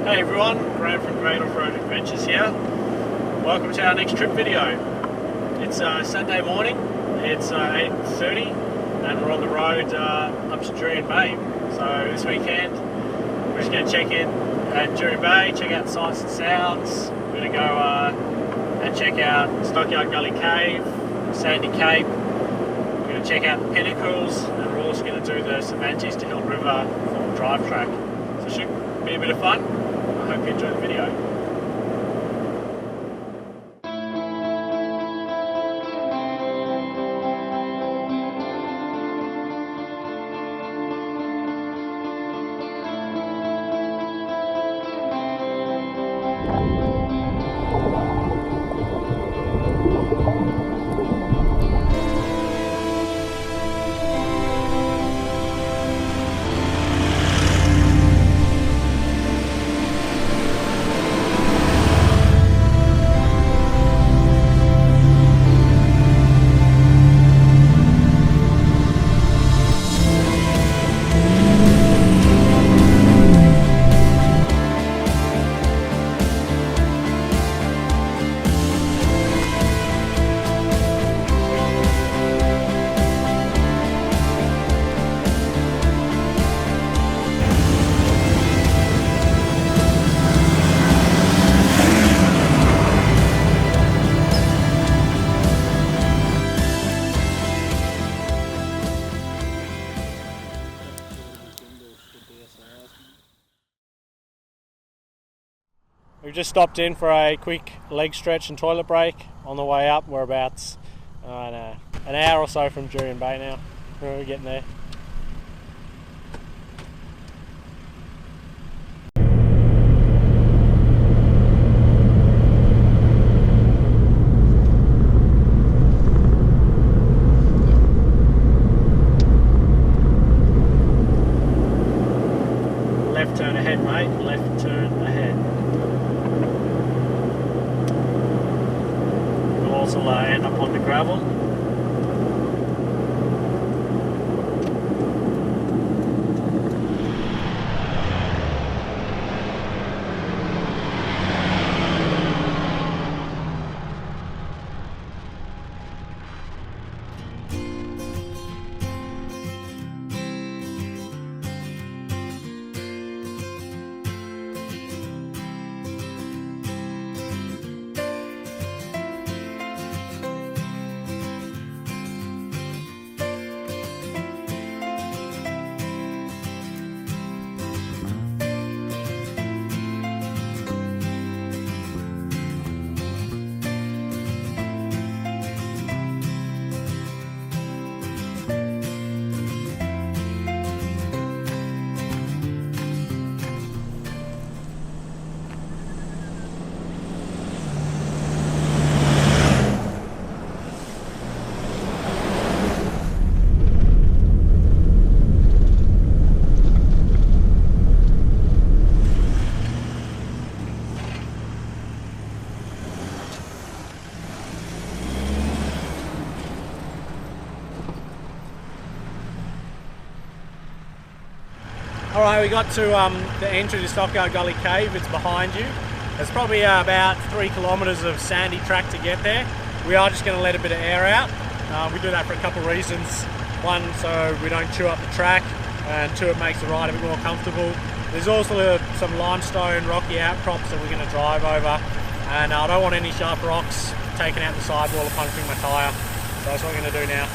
Hey everyone, Graham from Great Off-Road Adventures here. Welcome to our next trip video. It's Sunday morning, it's 8:30 and we're on the road up to Jurien Bay. So this weekend we're just going to check in at Jurien Bay, check out sights and sounds. We're going to go and check out Stockyard Gully Cave, Sandy Cape. We're going to check out the Pinnacles, and we're also going to do the Cervantes to Hill River full drive track. So it should be a bit of fun. I hope you enjoy the video. We've just stopped in for a quick leg stretch and toilet break on the way up. We're about an hour or so from Jurien Bay now. We're getting there. Left turn ahead, mate. Left turn ahead. Will end up on the gravel. Alright, we got to the entry to Stockyard Gully Cave. It's behind you. It's probably about 3 kilometres of sandy track to get there. We are just going to let a bit of air out. We do that for a couple of reasons. One, so we don't chew up the track, and two, it makes the ride a bit more comfortable. There's also some limestone rocky outcrops that we're going to drive over, and I don't want any sharp rocks taking out the sidewall or puncturing my tyre. So that's what we're going to do now.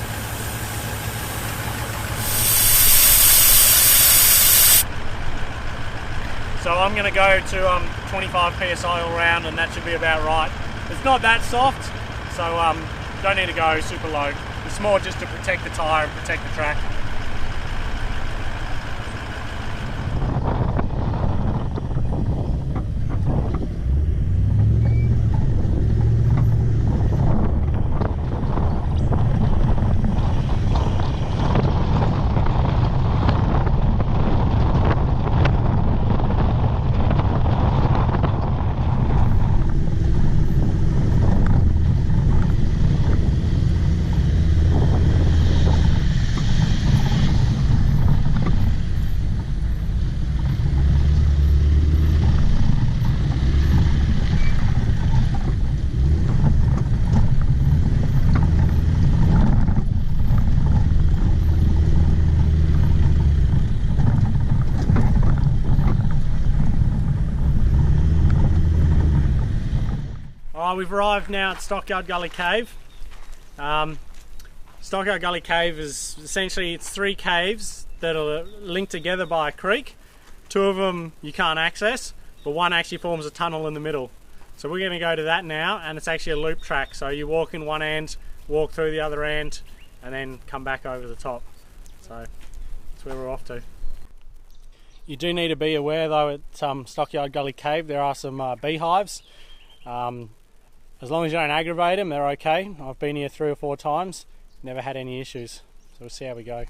So I'm going to go to 25 psi all round, and that should be about right. It's not that soft, so don't need to go super low. It's more just to protect the tyre and protect the track. Alright, we've arrived now at Stockyard Gully Cave. Stockyard Gully Cave is essentially, it's 3 caves that are linked together by a creek. 2 of them you can't access, but one actually forms a tunnel in the middle. So we're going to go to that now, and it's actually a loop track. So you walk in one end, walk through the other end, and then come back over the top. So that's where we're off to. You do need to be aware though at Stockyard Gully Cave there are some beehives. As long as you don't aggravate them, they're okay. I've been here 3 or 4 times, never had any issues. So we'll see how we go.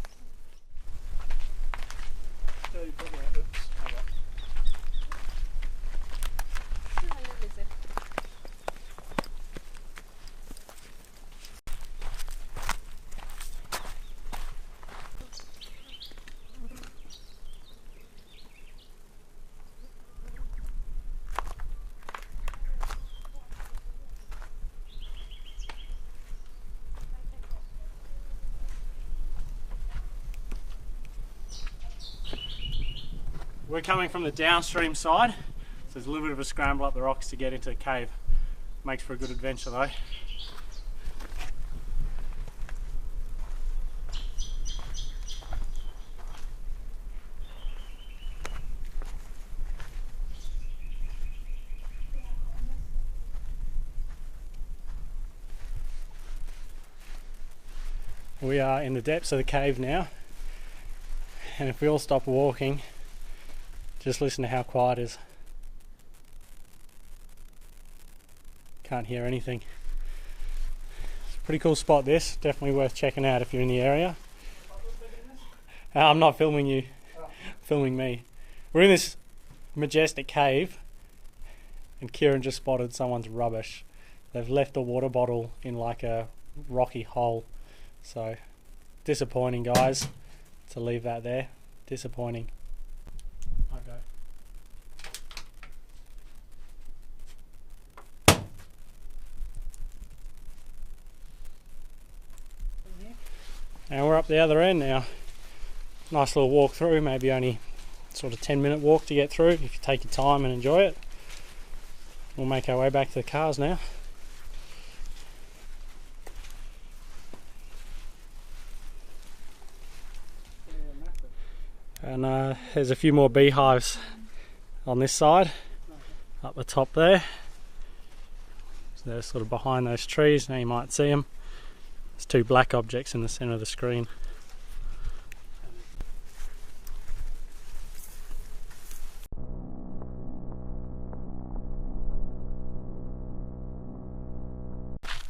We're coming from the downstream side, so there's a little bit of a scramble up the rocks to get into the cave. Makes for a good adventure though. We are in the depths of the cave now, and if we all stop walking, just listen to how quiet it is. Can't hear anything. It's a pretty cool spot this, definitely worth checking out if you're in the area. I'm not filming you, filming me. We're in this majestic cave and Kiran just spotted someone's rubbish. They've left a water bottle in like a rocky hole. So disappointing guys to leave that there, disappointing. And we're up the other end now. Nice little walk through, maybe only sort of 10-minute walk to get through if you take your time and enjoy it. We'll make our way back to the cars now. And there's a few more beehives on this side, up the top there. So they're sort of behind those trees, now you might see them. There's 2 black objects in the centre of the screen.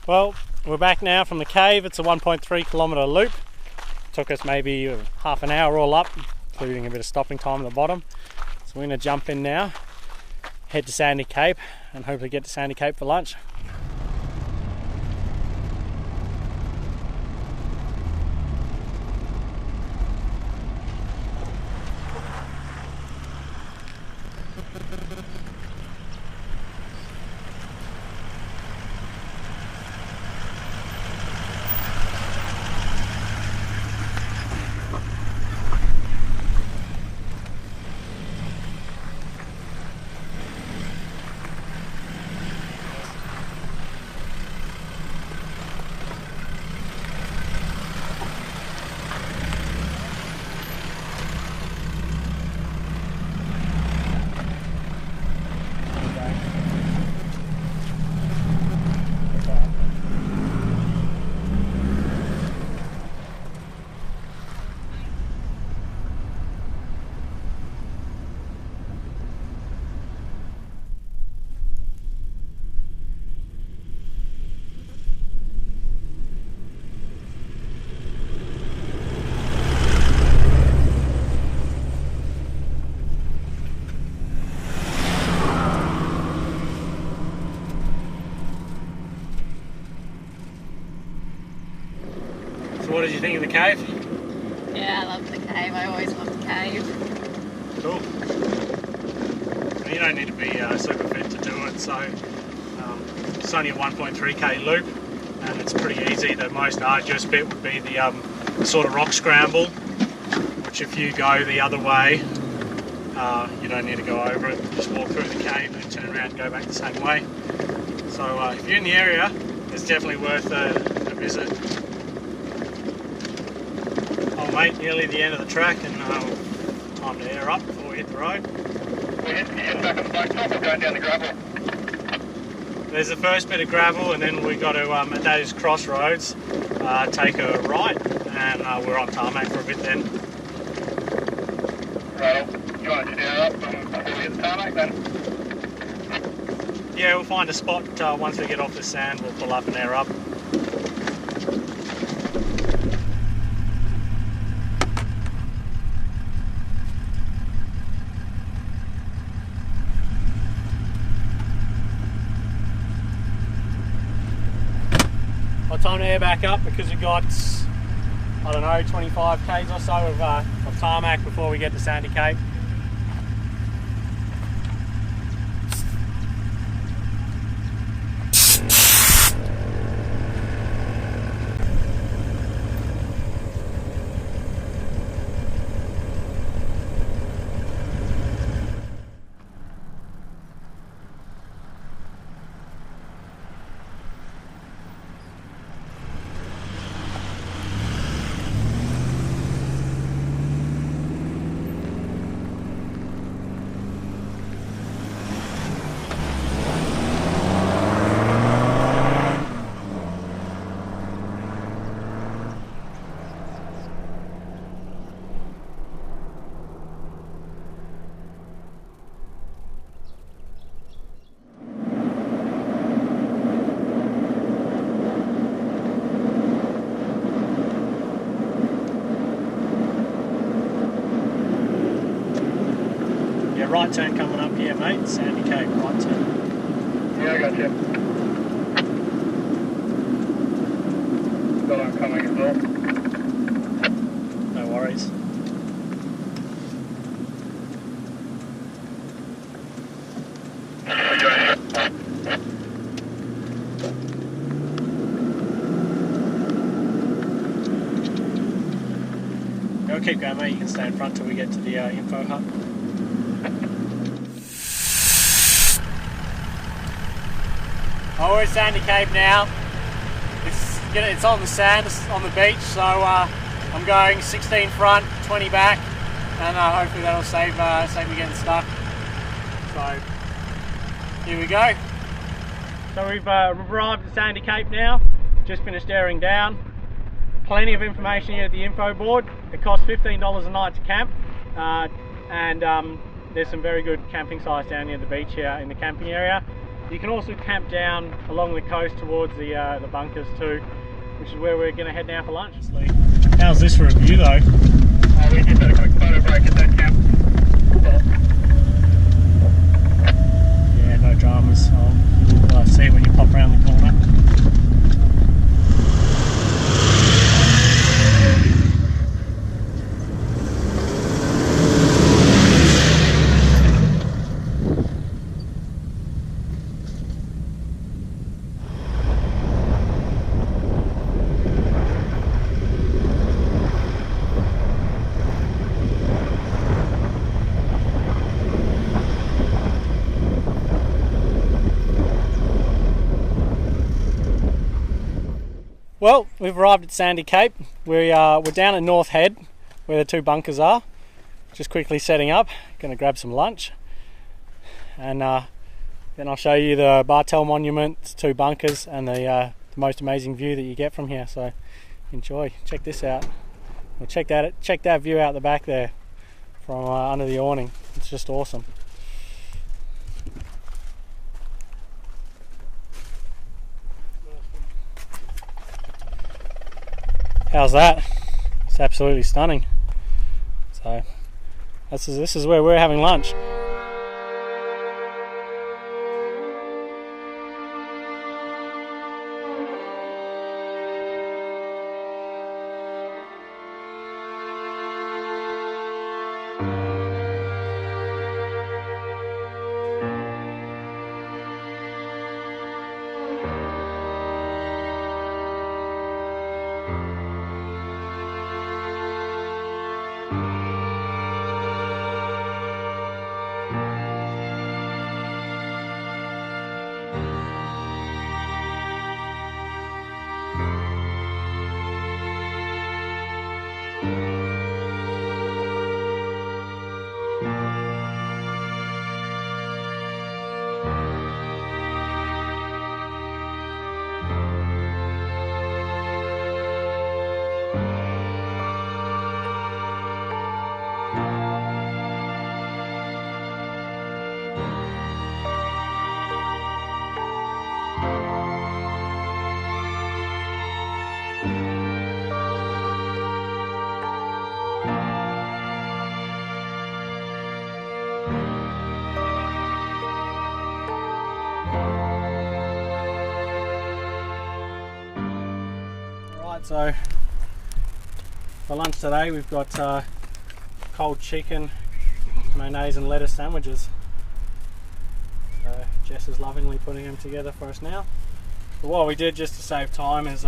Well, we're back now from the cave. It's a 1.3 kilometre loop. Took us maybe half an hour all up, including a bit of stopping time at the bottom. So we're going to jump in now, head to Sandy Cape, and hopefully get to Sandy Cape for lunch. What did you think of the cave? Yeah, I love the cave. I always love the cave. Cool. You don't need to be super fit to do it, so it's only a 1.3k loop and it's pretty easy. The most arduous bit would be the sort of rock scramble, which if you go the other way, you don't need to go over it. Just walk through the cave and turn around and go back the same way. So if you're in the area, it's definitely worth a visit. Oh mate, nearly the end of the track, and time to air up before we hit the road. We're heading back on the blacktop or going down the gravel? There's the first bit of gravel, and then we got to, at those crossroads, take a right, and we're on tarmac for a bit then. Right, you want to air up before we hit the tarmac then? Yeah, we'll find a spot once we get off the sand, we'll pull up and air up. Time to air back up because we've got, I don't know, 25 k's or so of tarmac before we get to Sandy Cape. Right turn coming up here, mate. Sandy Cape, right turn. Yeah, I got you. Got one coming as well. No worries. Go keep going, mate. You can stay in front till we get to the info hut. Oh, we're at Sandy Cape now. It's on the sand, it's on the beach, so I'm going 16 front, 20 back, and hopefully that'll save me getting stuck. So here we go. So we've arrived at Sandy Cape now. Just finished airing down. Plenty of information here at the info board. It costs $15 a night to camp, and there's some very good camping sites down near the beach here in the camping area. You can also camp down along the coast towards the bunkers too, which is where we're going to head now for lunch. How's this for a view though? We just had a quick photo break at that camp. Yeah, no dramas. I'll see it when you pop around the corner. Well, we've arrived at Sandy Cape. We're down at North Head, where the two bunkers are. Just quickly setting up. Going to grab some lunch, and then I'll show you the Bartel Monument, two bunkers, and the most amazing view that you get from here. So enjoy. Check this out. Well, check that view out the back there from under the awning. It's just awesome. How's that? It's absolutely stunning. So this is where we're having lunch. Right, so for lunch today we've got cold chicken, mayonnaise and lettuce sandwiches. So Jess is lovingly putting them together for us now. But what we did just to save time is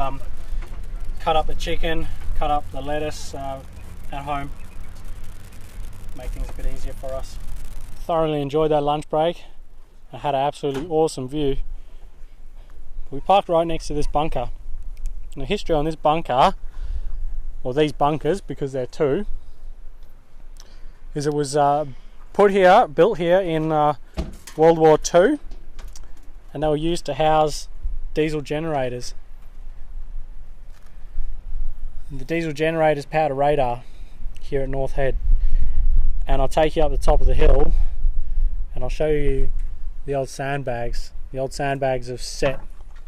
cut up the chicken, cut up the lettuce at home, make things a bit easier for us. Thoroughly enjoyed that lunch break. I had an absolutely awesome view. We parked right next to this bunker. And the history on this bunker, or these bunkers, because they're two, is it was built here in World War II, and they were used to house diesel generators. And the diesel generators powered a radar here at North Head. And I'll take you up the top of the hill and I'll show you the old sandbags. The old sandbags have set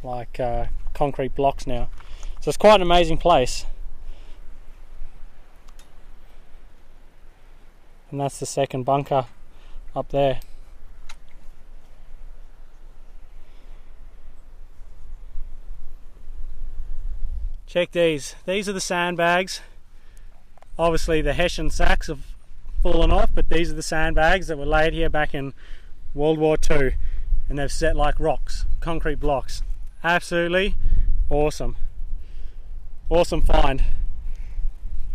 like concrete blocks now. So it's quite an amazing place. And that's the second bunker up there. Check these. These are the sandbags. Obviously the Hessian sacks have fallen off, but these are the sandbags that were laid here back in World War II, and they've set like rocks, concrete blocks. Absolutely awesome. Awesome find.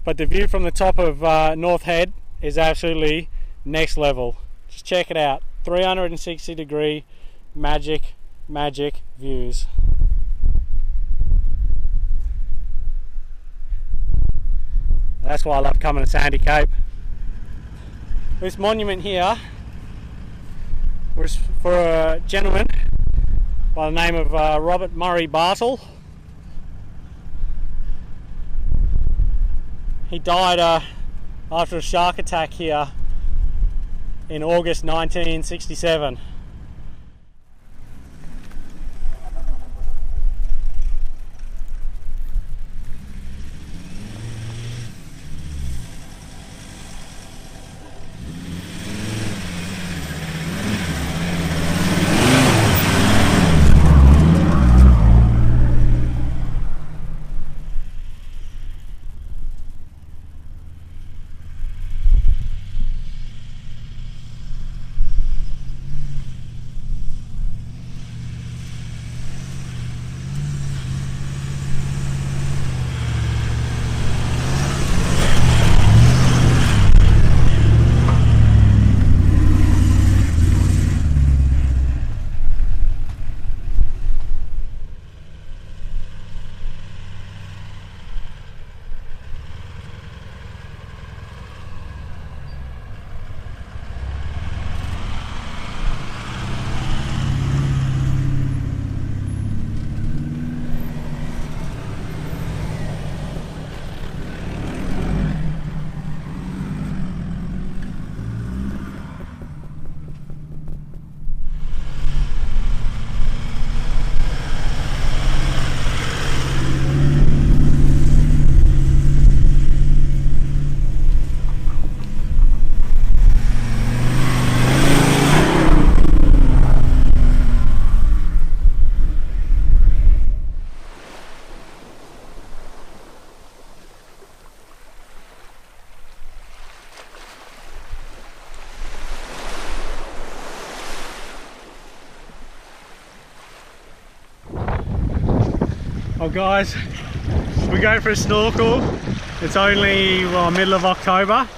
But the view from the top of North Head is absolutely next level. Just check it out. 360 degree magic views. That's why I love coming to Sandy Cape. This monument here was for a gentleman by the name of Robert Murray Bartle. He died after a shark attack here in August 1967. Oh guys, we're going for a snorkel. It's only middle of October,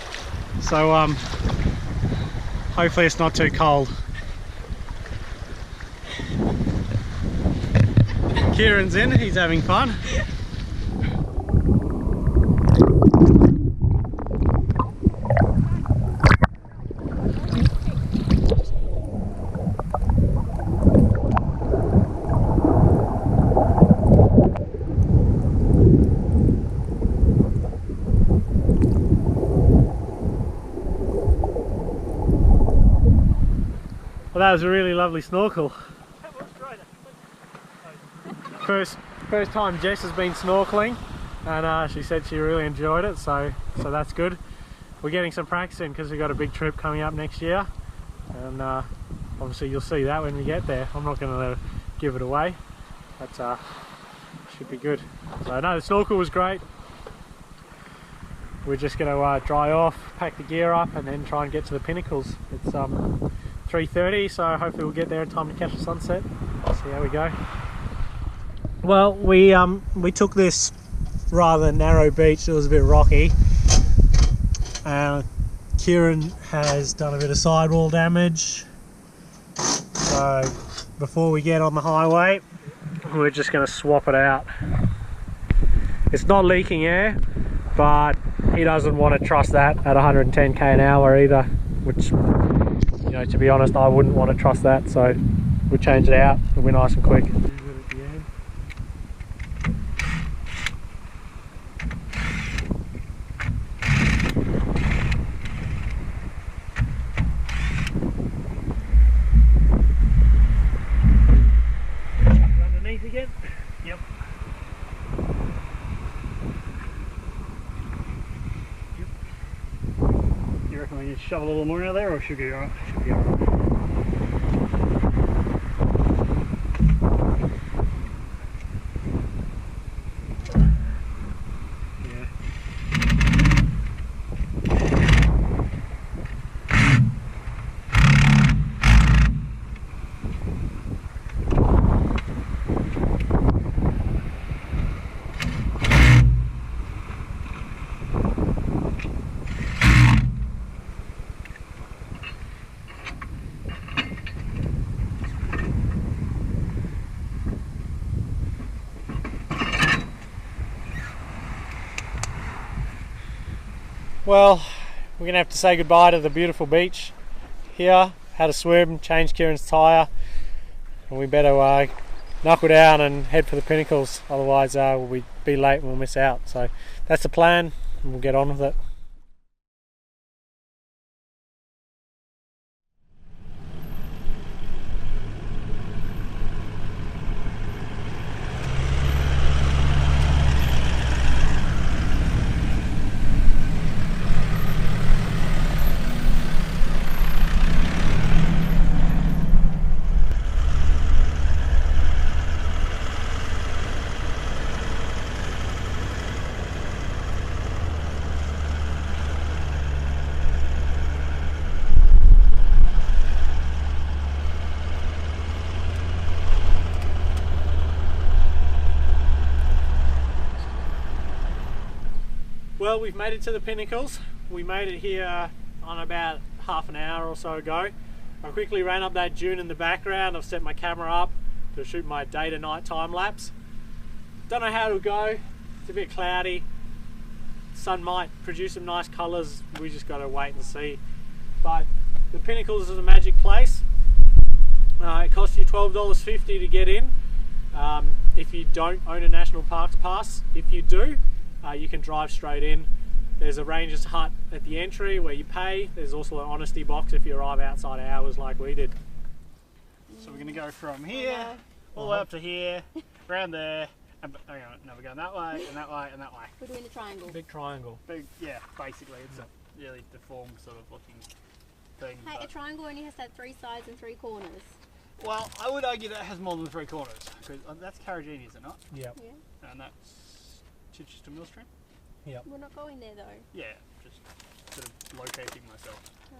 so hopefully it's not too cold. Kiran's in, he's having fun. Well, that was a really lovely snorkel. First time Jess has been snorkeling, and she said she really enjoyed it, so that's good. We're getting some practice in because we've got a big trip coming up next year, and obviously you'll see that when we get there. I'm not going to give it away, but should be good. So no, the snorkel was great. We're just going to dry off, pack the gear up, and then try and get to the Pinnacles. It's 3:30, so hopefully we'll get there in time to catch the sunset. See how we go. Well, we took this rather narrow beach. It was a bit rocky. Kiran has done a bit of sidewall damage, so before we get on the highway, we're just going to swap it out. It's not leaking air, but he doesn't want to trust that at 110k an hour either, which, you know, to be honest, I wouldn't want to trust that, so we'll change it out and we're nice and quick. Underneath again? Yep. You reckon we need to shovel a little more out of there, or should we be alright? Should be alright. Well, we're going to have to say goodbye to the beautiful beach here. Had a swim, changed Kiran's tyre, and we better knuckle down and head for the Pinnacles, otherwise we'll be late and we'll miss out. So that's the plan, and we'll get on with it. Well, we've made it to the Pinnacles. We made it here on about half an hour or so ago. I quickly ran up that dune in the background. I've set my camera up to shoot my day to night time lapse. Don't know how it'll go. It's a bit cloudy. Sun might produce some nice colours. We just got to wait and see. But the Pinnacles is a magic place. It costs you $12.50 to get in. If you don't own a National Parks Pass, if you do, you can drive straight in. There's a ranger's hut at the entry where you pay. There's also an honesty box if you arrive outside hours like we did. So we're going to go from here all the way up to here, around there, and now we're going that way and that way and that way. We're doing the triangle. Big triangle. Big, yeah, basically it's a really deformed sort of looking thing. Hey, a triangle only has to have 3 sides and 3 corners. Well, I would argue that it has more than 3 corners, because that's Carragini, is it not? Yep. Yeah. And that's Chichester Millstream? Yep. We're not going there though. Yeah, just sort of locating myself. Oh.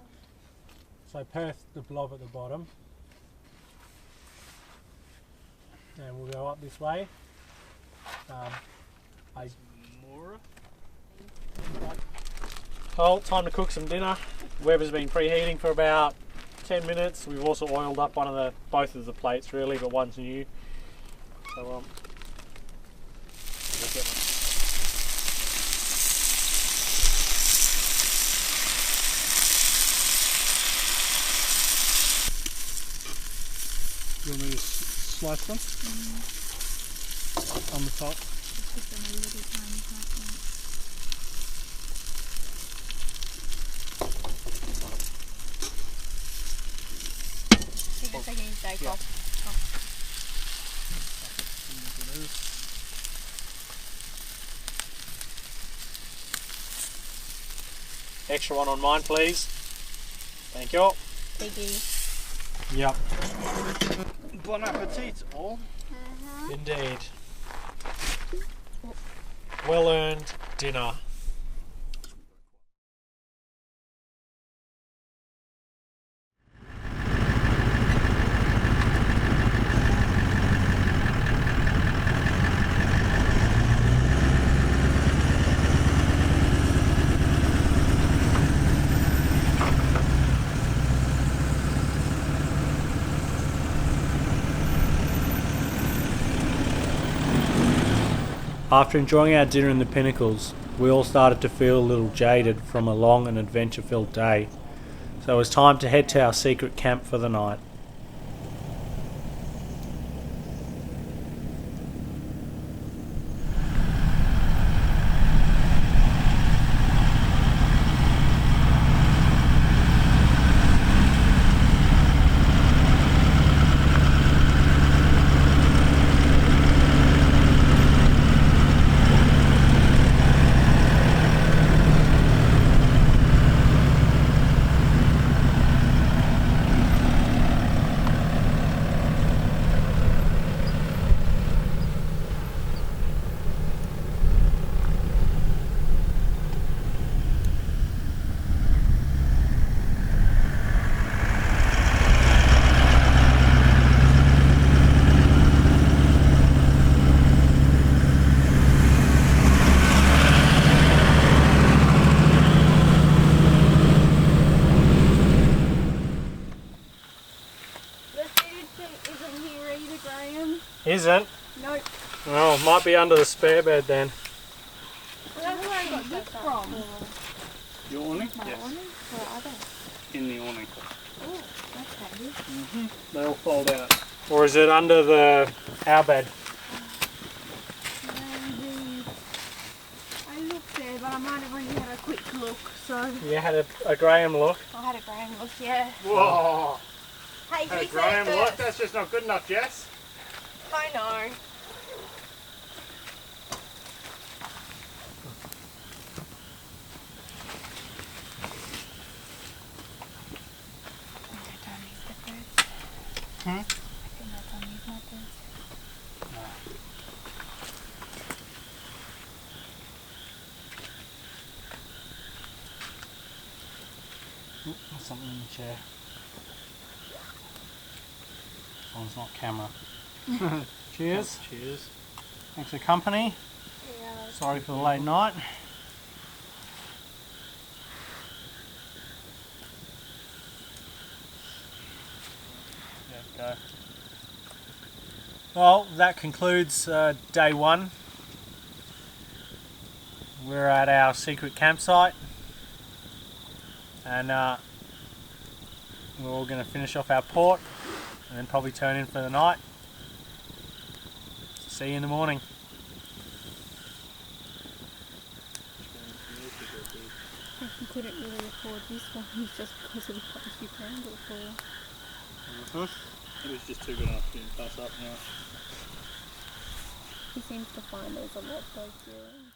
So Perth, the blob at the bottom. And we'll go up this way. Mora? Oh, time to cook some dinner. Weber's been preheating for about 10 minutes. We've also oiled up both of the plates really, but one's new. So we'll get one. You want me to slice them? On the top? Just a little tiny part. You're just taking his bag off. Extra one on mine, please. Thank you. Biggie. Yep. Bon appetit, all. Uh-huh. Indeed. well-earned dinner. After enjoying our dinner in the Pinnacles, we all started to feel a little jaded from a long and adventure-filled day, so it was time to head to our secret camp for the night. Isn't? Nope. Oh, might be under the spare bed then. Where have I got this from? Your awning? My Yes. awning? Where are they? In the awning. Oh, that's handy. They all fold out. Or is it under our bed? Maybe. I looked there, but I might have only had a quick look, so. You had a Graham look. I had a grand look, yeah. Whoa! Hey, Had a you said Graham it look? first. That's just not good enough, Jess. I know. Hmm? I think that's on these methods. There's something in the chair. This one's not camera. Cheers. Cheers. Thanks for the company. Yeah. Sorry for the late night. There we go. Well, that concludes day one. We're at our secret campsite, and we're all going to finish off our port and then probably turn in for the night. See you in the morning. You couldn't really afford this one just because of the price you found it for. It was just too good enough to pass up now. He seems to find those a lot though, Kiran.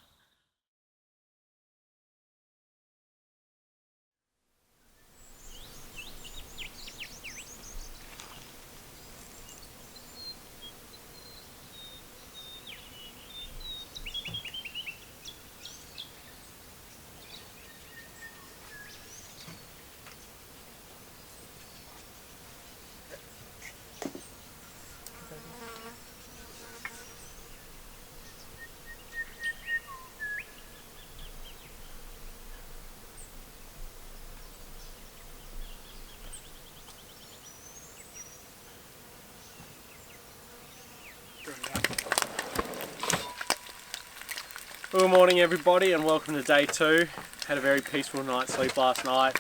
Good morning everybody and welcome to day two. Had a very peaceful night's sleep last night.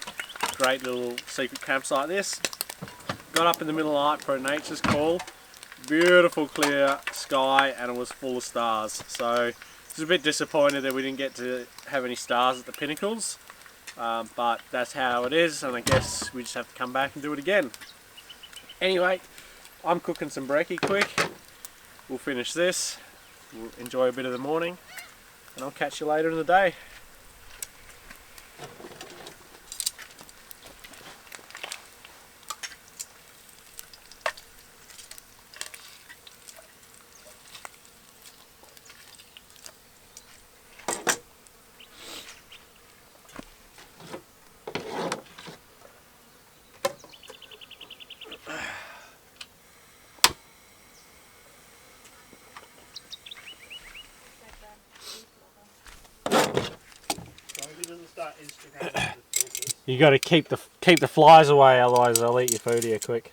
Great little secret campsite this. Got up in the middle of the night for a nature's call. Beautiful clear sky and it was full of stars. So I was a bit disappointed that we didn't get to have any stars at the Pinnacles. But that's how it is and I guess we just have to come back and do it again. Anyway, I'm cooking some brekkie quick. We'll finish this. We'll enjoy a bit of the morning. And I'll catch you later in the day. You got to keep the flies away, otherwise they'll eat your food here quick.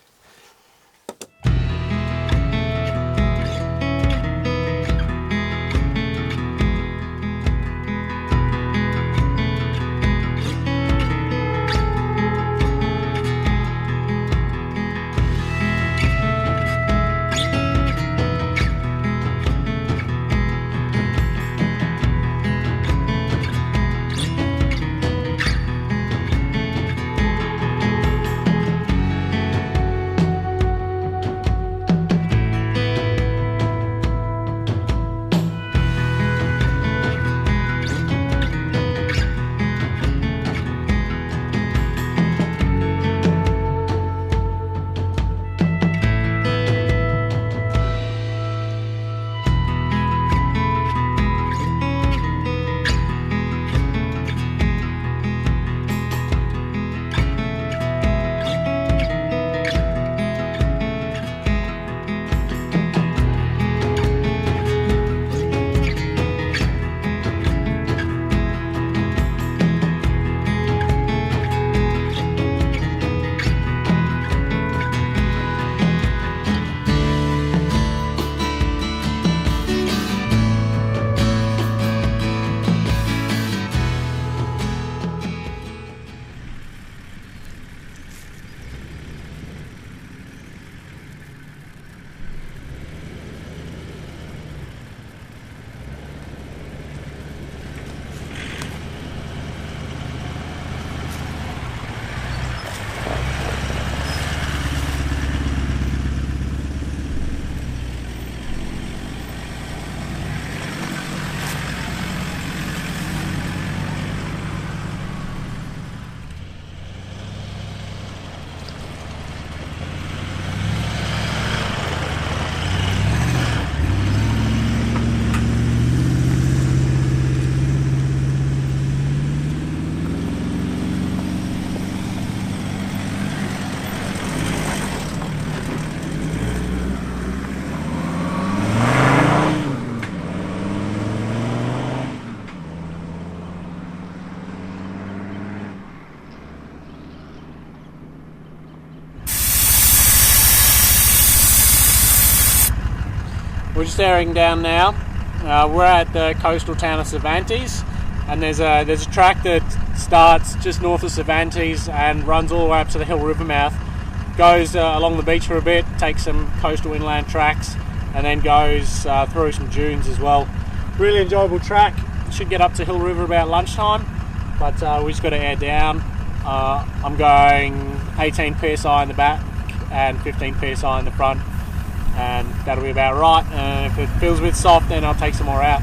We're just staring down now. We're at the coastal town of Cervantes, and there's a track that starts just north of Cervantes and runs all the way up to the Hill River mouth, goes along the beach for a bit, takes some coastal inland tracks, and then goes through some dunes as well. Really enjoyable track. Should get up to Hill River about lunchtime, but we just got to air down. I'm going 18 psi in the back and 15 psi in the front, and that'll be about right. And if it feels a bit soft, then I'll take some more out.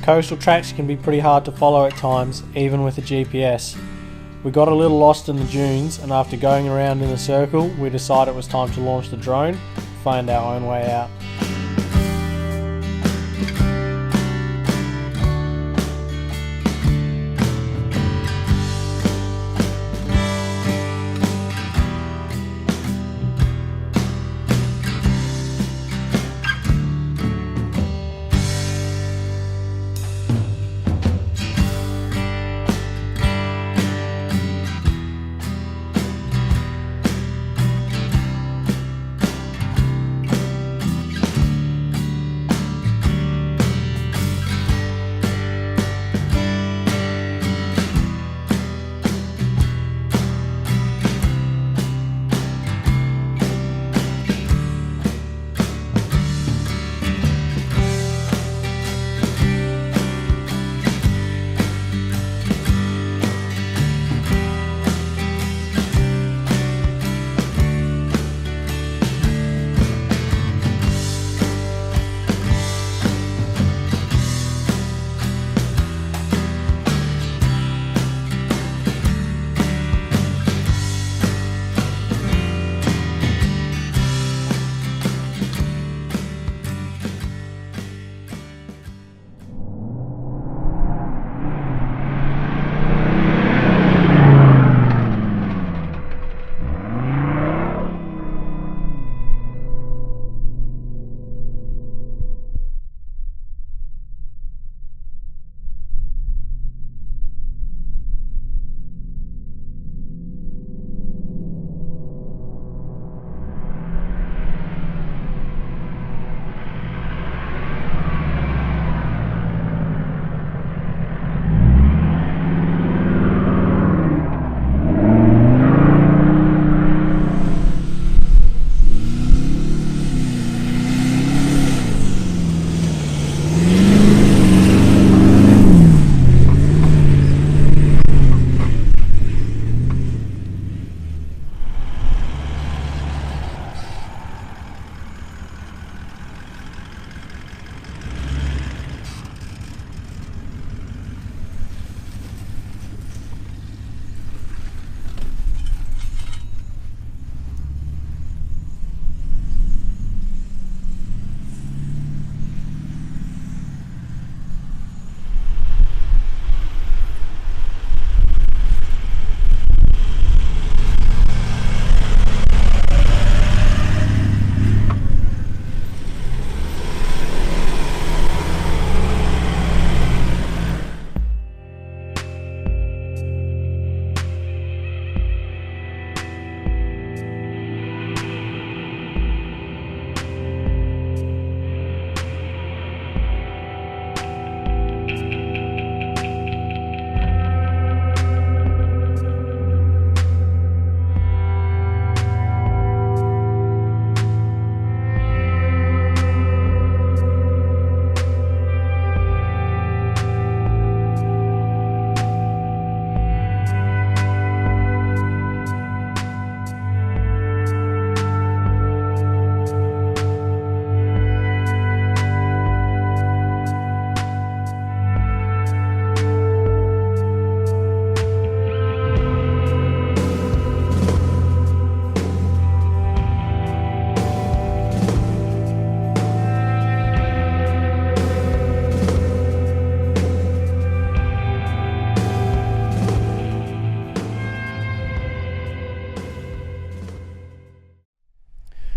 Coastal tracks can be pretty hard to follow at times, even with a GPS. We got a little lost in the dunes, and after going around in a circle, we decided it was time to launch the drone, find our own way out.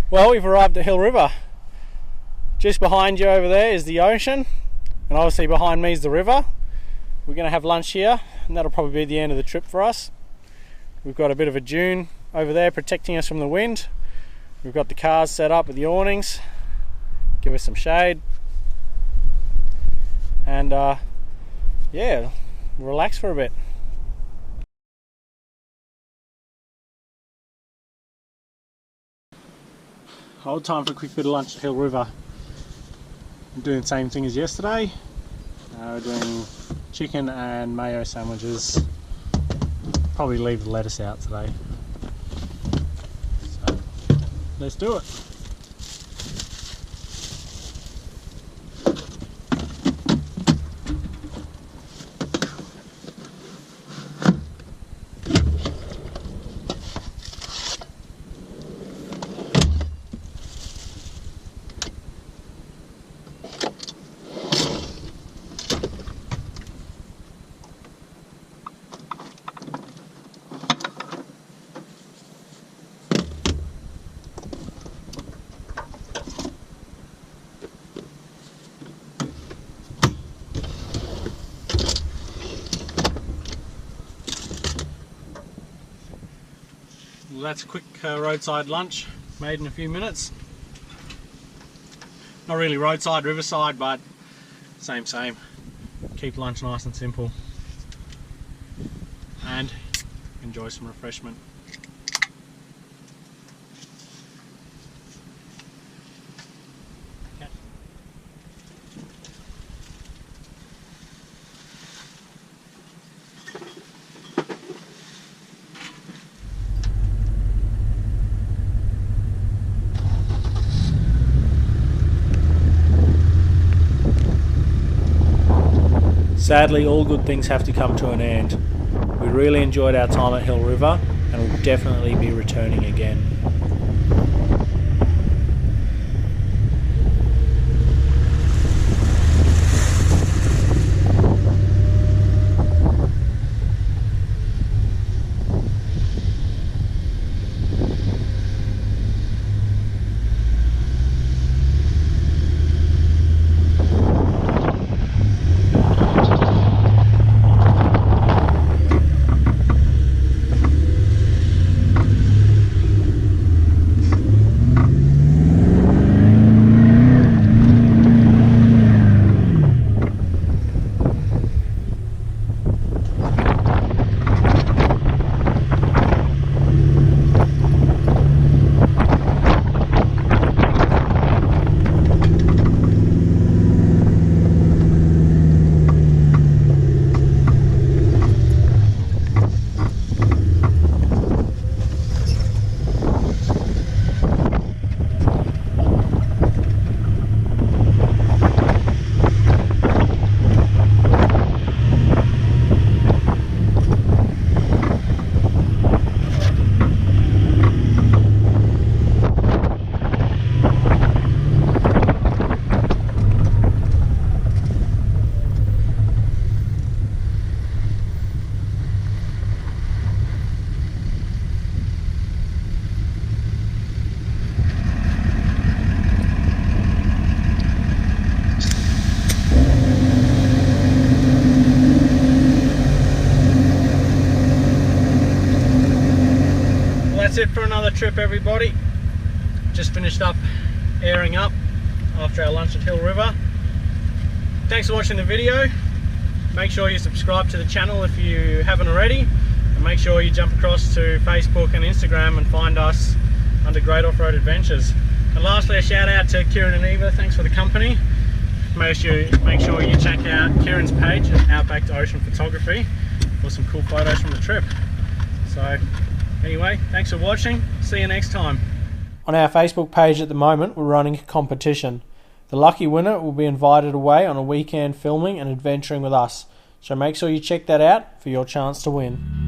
Well, we've arrived at Hill River. Just behind you over there is the ocean, and obviously behind me is the river. We're going to have lunch here, and that'll probably be the end of the trip for us. We've got a bit of a dune over there protecting us from the wind. We've got the cars set up with the awnings, give us some shade, and yeah, relax for a bit. Hold time for a quick bit of lunch at Hill River. I'm doing the same thing as yesterday. We're doing chicken and mayo sandwiches. Probably leave the lettuce out today. So, let's do it. that's a quick roadside lunch made in a few minutes. Not really roadside, riverside, but same. Keep lunch nice and simple. And enjoy some refreshment. Sadly, all good things have to come to an end. We really enjoyed our time at Hill River and will definitely be returning again. That's it for another trip, everybody. Just finished up airing up after our lunch at Hill River. Thanks for watching the video. Make sure you subscribe to the channel if you haven't already, and make sure you jump across to Facebook and Instagram and find us under Great Off-Road Adventures. And lastly, a shout out to Kiran and Eva. Thanks for the company. Make sure you check out Kiran's page at Outback to Ocean Photography for some cool photos from the trip. So anyway, thanks for watching. See you next time. On our Facebook page at the moment, we're running a competition. The lucky winner will be invited away on a weekend filming and adventuring with us. So make sure you check that out for your chance to win.